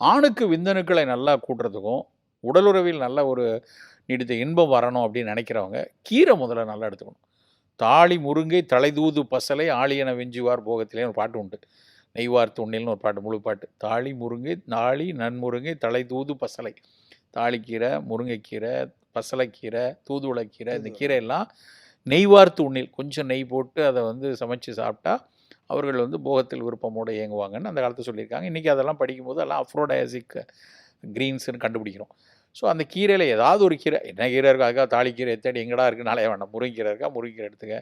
ஆணுக்கு விந்தணுக்களை நல்லா கூட்டுறதுக்கும், உடலுறவில் நல்ல ஒரு நீடித்த இன்பம் வரணும் அப்படின்னு நினைக்கிறவங்க, கீரை முதல்ல நல்லா எடுத்துக்கணும். தாளி முருங்கை தலைதூது பசலை ஆழியன வெஞ்சுவார் போகத்திலேன்னு ஒரு பாட்டு உண்டு. நெய்வார் துண்ணில்னு ஒரு பாட்டு, முழு பாட்டு. தாளி முருங்கை நாளி நன்முருங்கை தலைதூது பசலை. தாளிக்கீரை, முருங்கைக்கீரை, பசலைக்கீரை, தூதுவளைக்கீரை, இந்த கீரையெல்லாம் நெய்வார்த்து உண்ணில் கொஞ்சம் நெய் போட்டு அதை வந்து சமைச்சு சாப்பிட்டா அவர்கள் வந்து போகத்தில் விருப்பமோடு இயங்குவாங்கன்னு அந்த காலத்தில் சொல்லியிருக்காங்க. இன்றைக்கி அதெல்லாம் படிக்கும்போது எல்லாம் அஃப்ரோடயாசிக் க்ரீன்ஸ்னு கண்டுபிடிக்கிறோம். ஸோ அந்த கீரையில் ஏதாவது ஒரு கீரை, என்ன கீரை இருக்கோ அதுக்காக தாளிக்கீரை தேடி எங்கடா இருக்குது நாளைய வேண்டாம், முருங்கீரை இருக்கா முருங்கீரை எடுத்துக்க,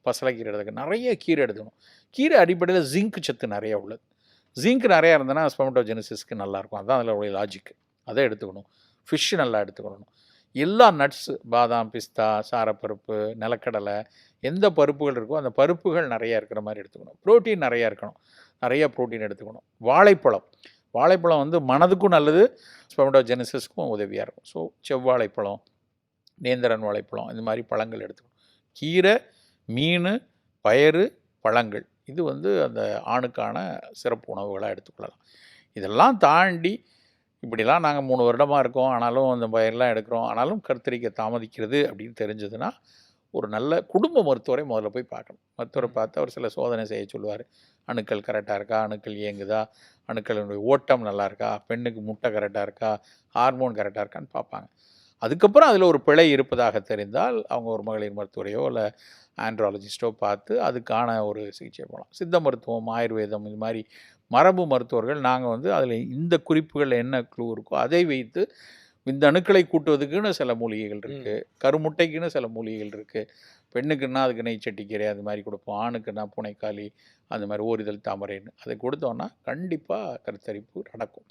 பசலைக்கீரை எடுத்துக்க, நிறைய கீரை எடுத்துக்கணும். கீரை அடிப்படையில் ஜிங்க் சத்து நிறைய உள்ளது. ஜிங்க் நிறையா இருந்ததுன்னா ஸ்பெர்மடோஜெனிசிஸ்க்கு நல்லாயிருக்கும். அதுதான் அதில் உடைய லாஜிக். அதை எடுத்துக்கணும். ஃபிஷ்ஷு நல்லா எடுத்துக்கணும். எல்லா நட்ஸு பாதாம், பிஸ்தா, சாரப்பருப்பு, நிலக்கடலை, எந்த பருப்புகள் இருக்கோ அந்த பருப்புகள் நிறையா இருக்கிற மாதிரி எடுத்துக்கணும். ப்ரோட்டீன் நிறையா இருக்கணும். நிறைய ப்ரோட்டீன் எடுத்துக்கணும். வாழைப்பழம் வாழைப்பழம் வந்து மனதுக்கும் நல்லது, ஸ்பெர்மடோஜெனிசிஸ்க்கும் உதவியாக இருக்கும். ஸோ செவ்வாழைப்பழம், நேந்திரன் வாழைப்பழம், இந்த மாதிரி பழங்கள் எடுத்துக்கணும். கீரை, மீன், பயறு, பழங்கள், இது வந்து அந்த ஆணுக்கான சிறப்பு உணவுகளாக எடுத்துக்கொள்ளலாம். இதெல்லாம் தாண்டி இப்படிலாம் நாங்கள் 3 வருடமாக இருக்கோம், ஆனாலும் அந்த பயிரெலாம் எடுக்கிறோம், ஆனாலும் கருத்தரிக்க தாமதிக்கிறது அப்படின்னு தெரிஞ்சதுன்னா, ஒரு நல்ல குடும்ப மருத்துவரை முதல்ல போய் பார்க்கணும். மருத்துவரை பார்த்து அவர் சில சோதனை செய்ய சொல்லுவார். அணுக்கள் கரெக்டாக இருக்கா, அணுக்கள் இயங்குதா, அணுக்களினுடைய ஓட்டம் நல்லா இருக்கா, பெண்ணுக்கு முட்டை கரெக்டாக இருக்கா, ஹார்மோன் கரெக்டாக இருக்கான்னு பார்ப்பாங்க. அதுக்கப்புறம் அதில் ஒரு பிழை இருப்பதாக தெரிந்தால் அவங்க ஒரு மகளிர் மருத்துவரையோ இல்லை ஆண்ட்ராலஜிஸ்ட்டோ பார்த்து அதுக்கான ஒரு சிகிச்சை போகலாம். சித்த மருத்துவம், ஆயுர்வேதம், இது மாதிரி மரபு மருத்துவர்கள் நாங்கள் வந்து அதில் இந்த குறிப்புகள் என்ன க்ளூ இருக்கோ அதை வைத்து இந்த அணுக்களை கூட்டுவதுக்குன்னு சில மூலிகைகள் இருக்குது, கருமுட்டைக்குன்னு சில மூலிகைகள் இருக்குது. பெண்ணுக்குன்னா அதுக்கு நெய்ச்சட்டிக்கீரை அது மாதிரி கொடுப்போம், ஆணுக்குன்னா பூனைக்காளி அந்த மாதிரி ஓரிதழ் தாமரைன்னு அதை கொடுத்தோன்னா கண்டிப்பாக கருத்தரிப்பு நடக்கும்.